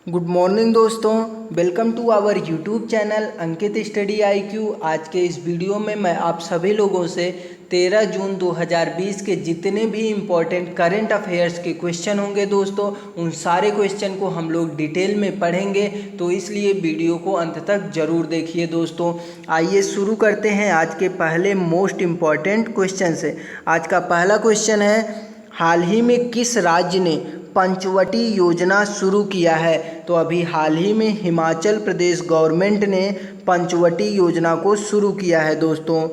Good morning दोस्तों, welcome to our YouTube channel Ankit study IQ. आज के इस वीडियो में मैं आप सभी लोगों से 13 जून 2020 के जितने भी इम्पोर्टेंट करंट अफेयर्स के क्वेश्चन होंगे दोस्तों, उन सारे क्वेश्चन को हम लोग डिटेल में पढ़ेंगे, तो इसलिए वीडियो को अंत तक ज़रूर देखिए दोस्तों। आइए शुरू करते हैं आज के पहले मोस्ट इम्पॉर्टेंट क्वेश्चन से। आज का पहला क्वेश्चन है, हाल ही में किस राज्य ने पंचवटी योजना शुरू किया है? तो अभी हाल ही में हिमाचल प्रदेश गवर्नमेंट ने पंचवटी योजना को शुरू किया है दोस्तों,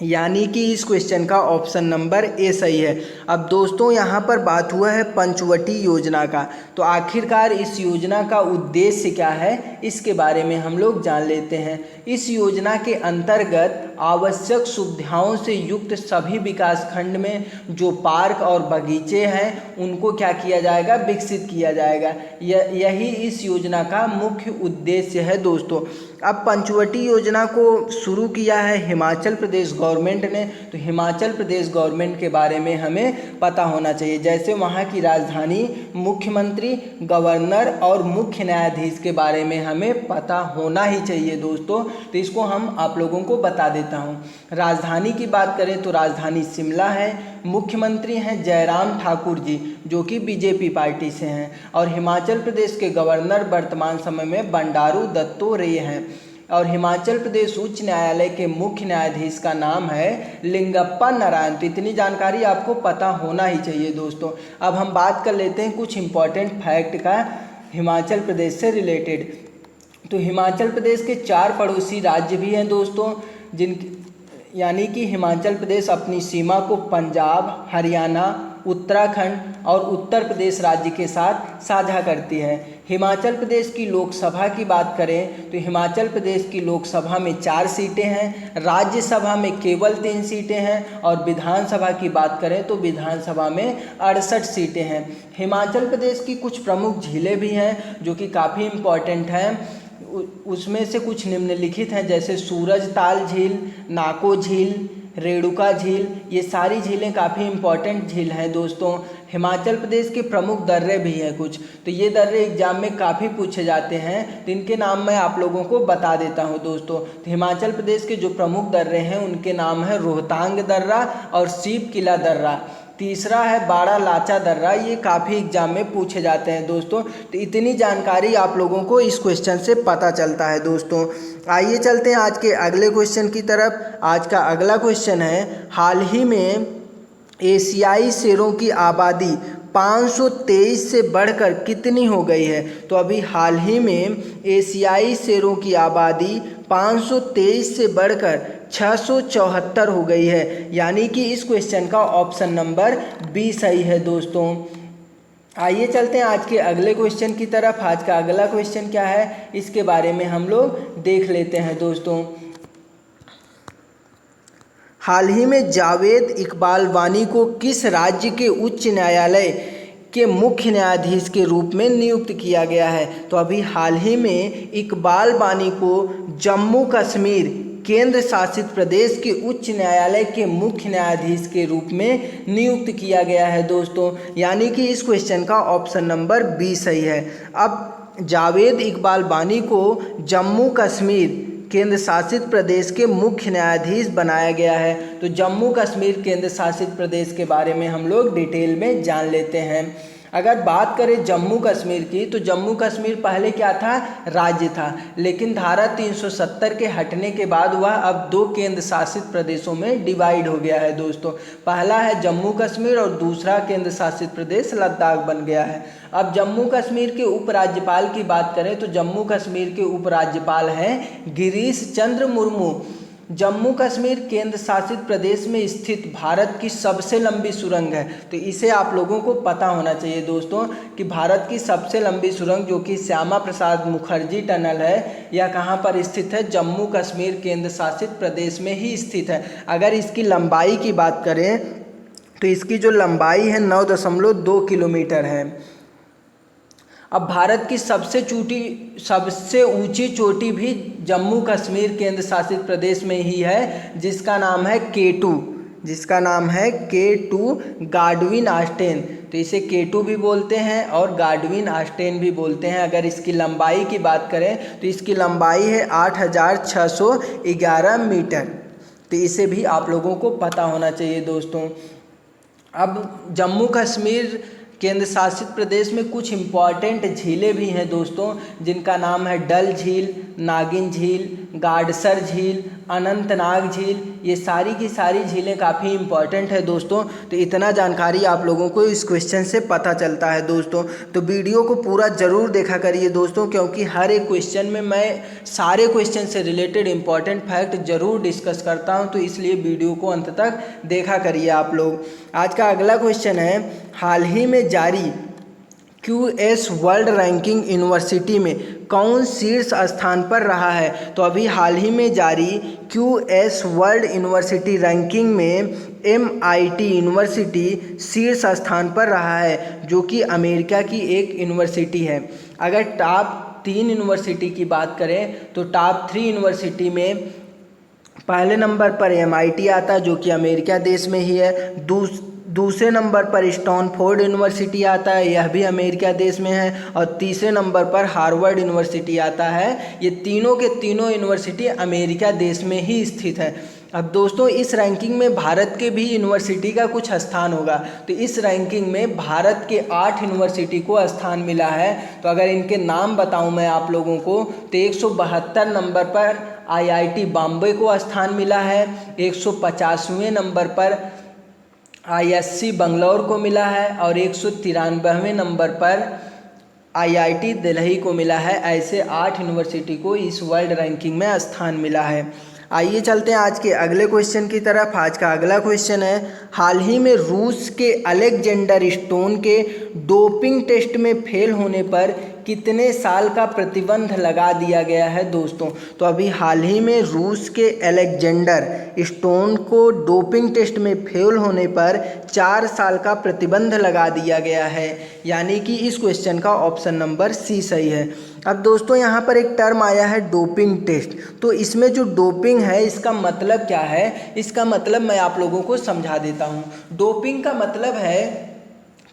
यानी कि इस क्वेश्चन का ऑप्शन नंबर ए सही है। अब दोस्तों यहाँ पर बात हुआ है पंचवटी योजना का, तो आखिरकार इस योजना का उद्देश्य क्या है, इसके बारे में हम लोग जान लेते हैं। इस योजना के अंतर्गत आवश्यक सुविधाओं से युक्त सभी विकास खंड में जो पार्क और बगीचे हैं उनको क्या किया जाएगा, विकसित किया जाएगा। यही इस योजना का मुख्य उद्देश्य है दोस्तों। अब पंचवटी योजना को शुरू किया है हिमाचल प्रदेश गवर्नमेंट ने, तो हिमाचल प्रदेश गवर्नमेंट के बारे में हमें पता होना चाहिए। जैसे वहाँ की राजधानी, मुख्यमंत्री, गवर्नर और मुख्य न्यायाधीश के बारे में हमें पता होना ही चाहिए दोस्तों, तो इसको हम आप लोगों को बता देता हूँ। राजधानी की बात करें तो राजधानी शिमला है, मुख्यमंत्री हैं जयराम ठाकुर जी जो कि बीजेपी पार्टी से हैं, और हिमाचल प्रदेश के गवर्नर वर्तमान समय में बंडारू दत्तात्रेय हैं, और हिमाचल प्रदेश उच्च न्यायालय के मुख्य न्यायाधीश का नाम है लिंगप्पा नारायण। तो इतनी जानकारी आपको पता होना ही चाहिए दोस्तों। अब हम बात कर लेते हैं कुछ इम्पॉर्टेंट फैक्ट का हिमाचल प्रदेश से रिलेटेड। तो हिमाचल प्रदेश के 4 पड़ोसी राज्य भी हैं दोस्तों, यानी कि हिमाचल प्रदेश अपनी सीमा को पंजाब, हरियाणा, उत्तराखंड और उत्तर प्रदेश राज्य के साथ साझा करती है। हिमाचल प्रदेश की लोकसभा की बात करें तो हिमाचल प्रदेश की लोकसभा में 4 सीटें हैं, राज्यसभा में केवल 3 सीटें हैं, और विधानसभा की बात करें तो विधानसभा में 68 सीटें हैं। हिमाचल प्रदेश की कुछ प्रमुख झीलें भी हैं जो कि काफ़ी इम्पॉर्टेंट हैं, उसमें से कुछ निम्नलिखित हैं, जैसे सूरजताल झील, नाको झील, रेणुका झील। ये सारी झीलें काफ़ी इम्पॉर्टेंट झील हैं दोस्तों। हिमाचल प्रदेश के प्रमुख दर्रे भी हैं कुछ, तो ये दर्रे एग्जाम में काफ़ी पूछे जाते हैं, तो इनके नाम मैं आप लोगों को बता देता हूँ दोस्तों। तो हिमाचल प्रदेश के जो प्रमुख दर्रे हैं उनके नाम है रोहतांग दर्रा और सीप किला दर्रा। तीसरा है बाड़ा लाचा दर्रा, ये काफ़ी एग्जाम में पूछे जाते हैं दोस्तों। तो इतनी जानकारी आप लोगों को इस क्वेश्चन से पता चलता है दोस्तों। आइए चलते हैं आज के अगले क्वेश्चन की तरफ। आज का अगला क्वेश्चन है, हाल ही में एशियाई शेरों की आबादी 523 से बढ़कर कितनी हो गई है? तो अभी हाल ही में एशियाई शेरों की आबादी 523 से बढ़कर 674 हो गई है, यानी कि इस क्वेश्चन का ऑप्शन नंबर बी सही है दोस्तों। आइए चलते हैं आज के अगले क्वेश्चन की तरफ। आज का अगला क्वेश्चन क्या है, इसके बारे में हम लोग देख लेते हैं दोस्तों। हाल ही में जावेद इकबाल वानी को किस राज्य के उच्च न्यायालय के मुख्य न्यायाधीश के रूप में नियुक्त किया गया है? तो अभी हाल ही में इकबाल वानी को जम्मू कश्मीर केंद्र शासित प्रदेश के उच्च न्यायालय के मुख्य न्यायाधीश के रूप में नियुक्त किया गया है दोस्तों, यानी कि इस क्वेश्चन का ऑप्शन नंबर बी सही है। अब जावेद इकबाल वानी को जम्मू कश्मीर केंद्र शासित प्रदेश के मुख्य न्यायाधीश बनाया गया है। तो जम्मू कश्मीर केंद्र शासित प्रदेश के बारे में हम लोग डिटेल में जान लेते हैं। अगर बात करें जम्मू कश्मीर की, तो जम्मू कश्मीर पहले क्या था, राज्य था, लेकिन धारा 370 के हटने के बाद वह अब 2 केंद्र शासित प्रदेशों में डिवाइड हो गया है दोस्तों। पहला है जम्मू कश्मीर और दूसरा केंद्र शासित प्रदेश लद्दाख बन गया है। अब जम्मू कश्मीर के उपराज्यपाल की बात करें तो जम्मू कश्मीर के उपराज्यपाल हैं गिरीश चंद्र मुर्मू। जम्मू कश्मीर केंद्र शासित प्रदेश में स्थित भारत की सबसे लंबी सुरंग है, तो इसे आप लोगों को पता होना चाहिए दोस्तों कि भारत की सबसे लंबी सुरंग जो कि श्यामा प्रसाद मुखर्जी टनल है, यह कहाँ पर स्थित है, जम्मू कश्मीर केंद्र शासित प्रदेश में ही स्थित है। अगर इसकी लंबाई की बात करें तो इसकी जो लंबाई है 9.2 किलोमीटर है। अब भारत की सबसे ऊंची चोटी भी जम्मू कश्मीर केंद्र शासित प्रदेश में ही है, जिसका नाम है K2। जिसका नाम है K2 गाडविन ऑस्टेन। तो इसे K2 भी बोलते हैं और गाडविन ऑस्टेन भी बोलते हैं। अगर इसकी लंबाई की बात करें तो इसकी लंबाई है 8611 मीटर। तो इसे भी आप लोगों को पता होना चाहिए दोस्तों। अब जम्मू कश्मीर केंद्र शासित प्रदेश में कुछ इम्पॉर्टेंट झीलें भी हैं दोस्तों, जिनका नाम है डल झील, नागिन झील, गाडसर झील, अनंतनाग झील। ये सारी की सारी झीलें काफ़ी इम्पॉर्टेंट है दोस्तों। तो इतना जानकारी आप लोगों को इस क्वेश्चन से पता चलता है दोस्तों। तो वीडियो को पूरा ज़रूर देखा करिए दोस्तों, क्योंकि हर एक क्वेश्चन में मैं सारे क्वेश्चन से रिलेटेड इम्पॉर्टेंट फैक्ट ज़रूर डिस्कस करता हूँ। तो इसलिए वीडियो को अंत तक देखा करिए आप लोग। आज का अगला क्वेश्चन है, हाल ही में जारी QS वर्ल्ड रैंकिंग यूनिवर्सिटी में कौन शीर्ष स्थान पर रहा है। तो अभी हाल ही में जारी QS वर्ल्ड यूनिवर्सिटी रैंकिंग में MIT यूनिवर्सिटी शीर्ष स्थान पर रहा है, जो कि अमेरिका की एक यूनिवर्सिटी है। अगर टॉप 3 यूनिवर्सिटी की बात करें तो टॉप 3 यूनिवर्सिटी में पहले नंबर पर MIT आता है, जो कि अमेरिका देश में ही है। दूसरे नंबर पर स्टैनफोर्ड यूनिवर्सिटी आता है, यह भी अमेरिका देश में है। और तीसरे नंबर पर हार्वर्ड यूनिवर्सिटी आता है। ये तीनों के तीनों यूनिवर्सिटी अमेरिका देश में ही स्थित है। अब दोस्तों इस रैंकिंग में भारत के भी यूनिवर्सिटी का कुछ स्थान होगा। तो इस रैंकिंग में भारत के 8 यूनिवर्सिटी को स्थान मिला है। तो अगर इनके नाम बताऊं मैं आप लोगों को, तो 172 नंबर पर IIT बॉम्बे को स्थान मिला है, 150वें नंबर पर ISC बंगलौर को मिला है और 193वें नंबर पर IIT दिल्ली को मिला है। ऐसे 8 यूनिवर्सिटी को इस वर्ल्ड रैंकिंग में स्थान मिला है। आइए चलते हैं आज के अगले क्वेश्चन की तरफ। आज का अगला क्वेश्चन है, हाल ही में रूस के अलेक्जेंडर स्टोन के डोपिंग टेस्ट में फेल होने पर कितने साल का प्रतिबंध लगा दिया गया है दोस्तों। तो अभी हाल ही में रूस के अलेक्जेंडर स्टोन को डोपिंग टेस्ट में फेल होने पर 4 साल का प्रतिबंध लगा दिया गया है, यानी कि इस क्वेश्चन का ऑप्शन नंबर सी सही है। अब दोस्तों यहाँ पर एक टर्म आया है डोपिंग टेस्ट। तो इसमें जो डोपिंग है इसका मतलब क्या है, इसका मतलब मैं आप लोगों को समझा देता हूँ। डोपिंग का मतलब है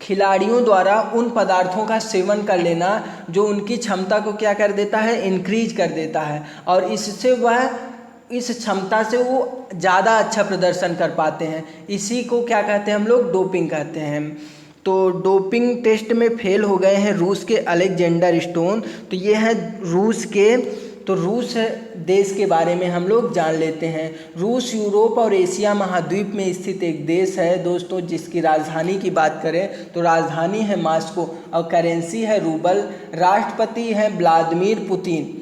खिलाड़ियों द्वारा उन पदार्थों का सेवन कर लेना जो उनकी क्षमता को क्या कर देता है, इंक्रीज कर देता है, और इससे वह इस क्षमता से वो ज़्यादा अच्छा प्रदर्शन कर पाते हैं। इसी को क्या कहते हैं हम लोग, डोपिंग कहते हैं। तो डोपिंग टेस्ट में फेल हो गए हैं रूस के अलेक्जेंडर स्टोन। तो ये है रूस के, तो रूस देश के बारे में हम लोग जान लेते हैं। रूस यूरोप और एशिया महाद्वीप में स्थित एक देश है दोस्तों, जिसकी राजधानी की बात करें तो राजधानी है मॉस्को और करेंसी है रूबल। राष्ट्रपति हैं व्लादिमीर पुतिन।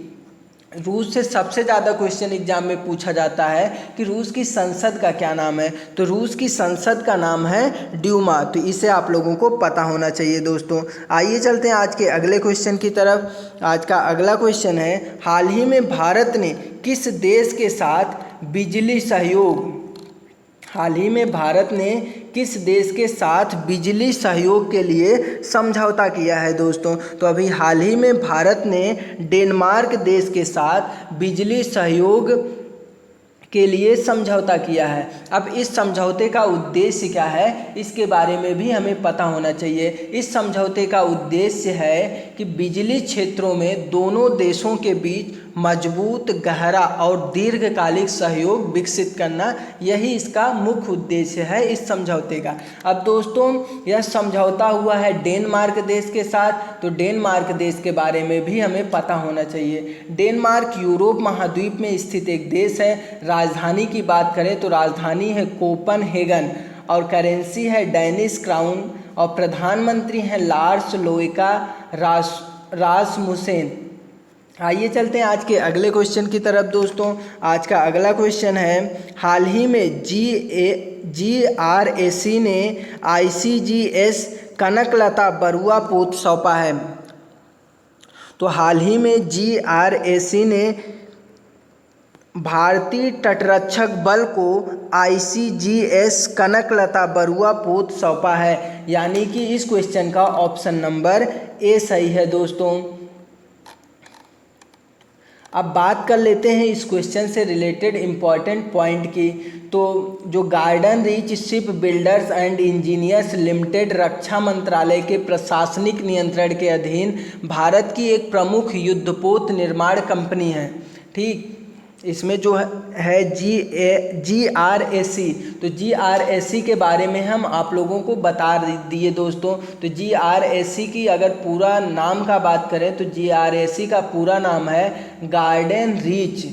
रूस से सबसे ज़्यादा क्वेश्चन एग्जाम में पूछा जाता है कि रूस की संसद का क्या नाम है। तो रूस की संसद का नाम है ड्यूमा। तो इसे आप लोगों को पता होना चाहिए दोस्तों। आइए चलते हैं आज के अगले क्वेश्चन की तरफ। आज का अगला क्वेश्चन है, हाल ही में भारत ने किस देश के साथ बिजली सहयोग, हाल ही में भारत ने किस देश के साथ बिजली सहयोग के लिए समझौता किया है दोस्तों। तो अभी हाल ही में भारत ने डेनमार्क देश के साथ बिजली सहयोग के लिए समझौता किया है। अब इस समझौते का उद्देश्य क्या है, इसके बारे में भी हमें पता होना चाहिए। इस समझौते का उद्देश्य है कि बिजली क्षेत्रों में दोनों देशों के बीच मजबूत, गहरा और दीर्घकालिक सहयोग विकसित करना, यही इसका मुख्य उद्देश्य है इस समझौते का। अब दोस्तों यह समझौता हुआ है डेनमार्क देश के साथ। तो डेनमार्क देश के बारे में भी हमें पता होना चाहिए। डेनमार्क यूरोप महाद्वीप में स्थित एक देश है। राजधानी की बात करें तो राजधानी है कोपनहेगन और करेंसी है डैनिश क्राउन और प्रधानमंत्री हैं लार्स लोइका रासमुसेन। आइए चलते हैं आज के अगले क्वेश्चन की तरफ दोस्तों। आज का अगला क्वेश्चन है, हाल ही में GRAC ने ICGS कनकलता बरुआ पोत सौंपा है। तो हाल ही में GRAC ने भारतीय तटरक्षक बल को ICGS कनकलता बरुआ पोत सौंपा है, यानी कि इस क्वेश्चन का ऑप्शन नंबर ए सही है दोस्तों। अब बात कर लेते हैं इस क्वेश्चन से रिलेटेड इम्पॉर्टेंट पॉइंट की। तो जो Garden Reach Shipbuilders and Engineers Limited रक्षा मंत्रालय के प्रशासनिक नियंत्रण के अधीन भारत की एक प्रमुख युद्धपोत निर्माण कंपनी है। ठीक, इसमें जो है GRAC, तो GRAC के बारे में हम आप लोगों को बता दिए दोस्तों। तो GRAC की अगर पूरा नाम का बात करें तो GRAC का पूरा नाम है garden Reach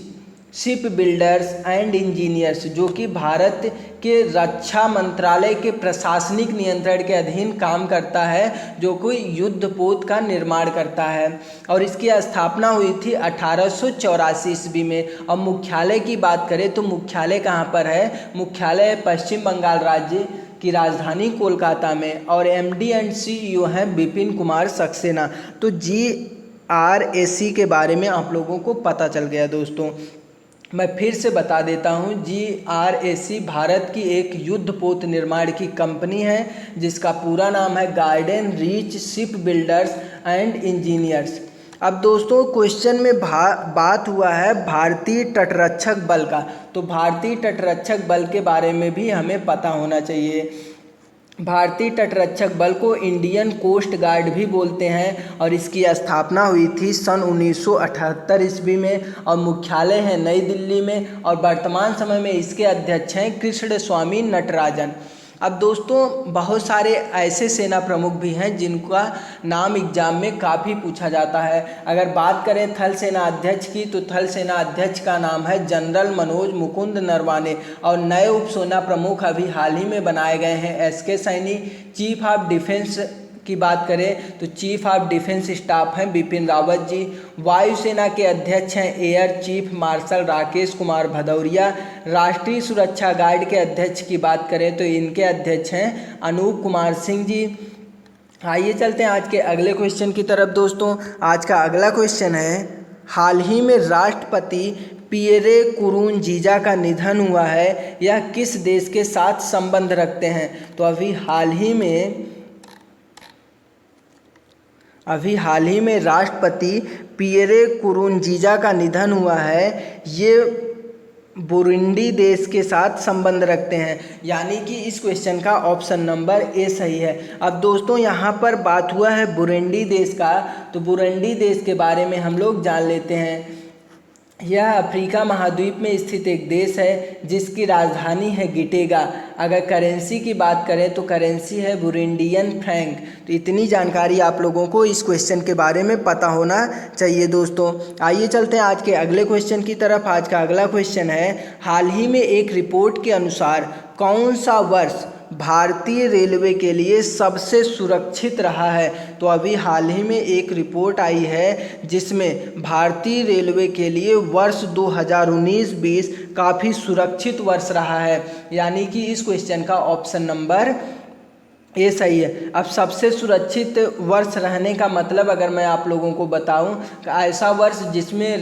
Shipbuilders and engineers, जो कि भारत के रक्षा मंत्रालय के प्रशासनिक नियंत्रण के अधीन काम करता है, जो कोई युद्धपोत का निर्माण करता है। और इसकी स्थापना हुई थी 1884 ईस्वी में। और मुख्यालय की बात करें तो मुख्यालय कहाँ पर है? मुख्यालय है पश्चिम बंगाल राज्य की राजधानी कोलकाता में। और MD एंड CEO हैं बिपिन कुमार सक्सेना। तो GRAC के बारे में आप लोगों को पता चल गया दोस्तों। मैं फिर से बता देता हूँ, GRAC भारत की एक युद्धपोत निर्माण की कंपनी है जिसका पूरा नाम है garden Reach Shipbuilders and engineers. अब दोस्तों क्वेश्चन में बात हुआ है भारतीय तटरक्षक बल का। तो भारतीय तटरक्षक बल के बारे में भी हमें पता होना चाहिए। भारतीय तटरक्षक बल को इंडियन कोस्ट गार्ड भी बोलते हैं और इसकी स्थापना हुई थी सन 1978 ईस्वी में और मुख्यालय है नई दिल्ली में। और वर्तमान समय में इसके अध्यक्ष हैं कृष्ण स्वामी नटराजन। अब दोस्तों बहुत सारे ऐसे सेना प्रमुख भी हैं जिनका नाम एग्जाम में काफ़ी पूछा जाता है। अगर बात करें थल सेना अध्यक्ष की तो थल सेना अध्यक्ष का नाम है जनरल मनोज मुकुंद नरवाने। और नए उप सेना प्रमुख अभी हाल ही में बनाए गए हैं SK Saini. Chief of defence की बात करें तो चीफ ऑफ डिफेंस स्टाफ हैं बिपिन रावत जी। वायुसेना के अध्यक्ष हैं air chief marshal Rakesh Kumar Bhadauria. राष्ट्रीय सुरक्षा गार्ड के अध्यक्ष की बात करें तो इनके अध्यक्ष हैं अनूप कुमार सिंह जी। आइए चलते हैं आज के अगले क्वेश्चन की तरफ दोस्तों। आज का अगला क्वेश्चन है, हाल ही में राष्ट्रपति पियरे कुरुनजीजा का निधन हुआ है, यह किस देश के साथ संबंध रखते हैं? तो अभी हाल ही में राष्ट्रपति पियरे कुरुनजीजा का निधन हुआ है। ये बुरुंडी देश के साथ संबंध रखते हैं, यानी कि इस क्वेश्चन का ऑप्शन नंबर A सही है। अब दोस्तों यहाँ पर बात हुआ है बुरुंडी देश का, तो बुरुंडी देश के बारे में हम लोग जान लेते हैं। यह अफ्रीका महाद्वीप में स्थित एक देश है जिसकी राजधानी है गिटेगा। अगर करेंसी की बात करें तो करेंसी है बुरुंडियन फ्रैंक। तो इतनी जानकारी आप लोगों को इस क्वेश्चन के बारे में पता होना चाहिए दोस्तों। आइए चलते हैं आज के अगले क्वेश्चन की तरफ। आज का अगला क्वेश्चन है, हाल ही में एक रिपोर्ट के अनुसार कौन सा वर्ष भारतीय रेलवे के लिए सबसे सुरक्षित रहा है? तो अभी हाल ही में एक रिपोर्ट आई है जिसमें भारतीय रेलवे के लिए वर्ष 2019-20 काफ़ी सुरक्षित वर्ष रहा है, यानी कि इस क्वेश्चन का ऑप्शन नंबर A सही है। अब सबसे सुरक्षित वर्ष रहने का मतलब अगर मैं आप लोगों को बताऊं, ऐसा वर्ष जिसमें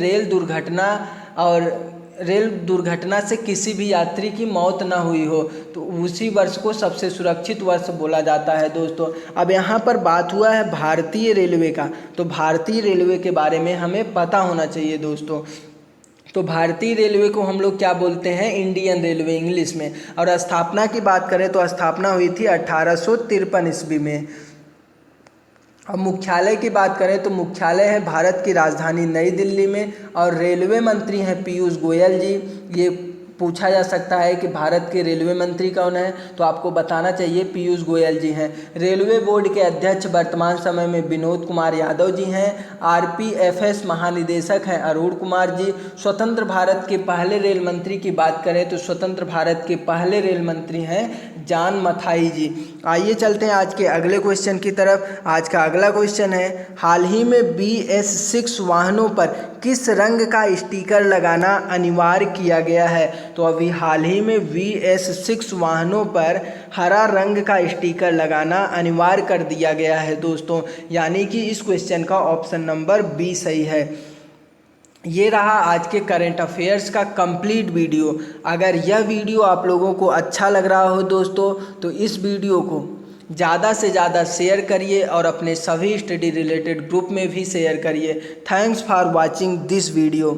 रेल दुर्घटना से किसी भी यात्री की मौत ना हुई हो, तो उसी वर्ष को सबसे सुरक्षित वर्ष बोला जाता है दोस्तों। अब यहाँ पर बात हुआ है भारतीय रेलवे का, तो भारतीय रेलवे के बारे में हमें पता होना चाहिए दोस्तों। तो भारतीय रेलवे को हम लोग क्या बोलते हैं? इंडियन रेलवे इंग्लिश में। और स्थापना की बात करें तो स्थापना हुई थी 1853 ईस्वी में। अब मुख्यालय की बात करें तो मुख्यालय है भारत की राजधानी नई दिल्ली में। और रेलवे मंत्री हैं पीयूष गोयल जी। ये पूछा जा सकता है कि भारत के रेलवे मंत्री कौन है, तो आपको बताना चाहिए पीयूष गोयल जी हैं। रेलवे बोर्ड के अध्यक्ष वर्तमान समय में विनोद कुमार यादव जी हैं। RPFS महानिदेशक हैं अरुण कुमार जी। स्वतंत्र भारत के पहले रेल मंत्री की बात करें तो स्वतंत्र भारत के पहले रेल मंत्री हैं जॉन मथाई जी। आइए चलते हैं आज के अगले क्वेश्चन की तरफ। आज का अगला क्वेश्चन है, हाल ही में BS6 वाहनों पर किस रंग का स्टिकर लगाना अनिवार्य किया गया है? तो अभी हाल ही में BS6 वाहनों पर हरा रंग का स्टिकर लगाना अनिवार्य कर दिया गया है दोस्तों, यानी कि इस क्वेश्चन का ऑप्शन नंबर B सही है। ये रहा आज के करंट अफेयर्स का कंप्लीट वीडियो। अगर यह वीडियो आप लोगों को अच्छा लग रहा हो दोस्तों, तो इस वीडियो को ज़्यादा से ज़्यादा शेयर करिए और अपने सभी स्टडी रिलेटेड ग्रुप में भी शेयर करिए। Thanks for watching this video.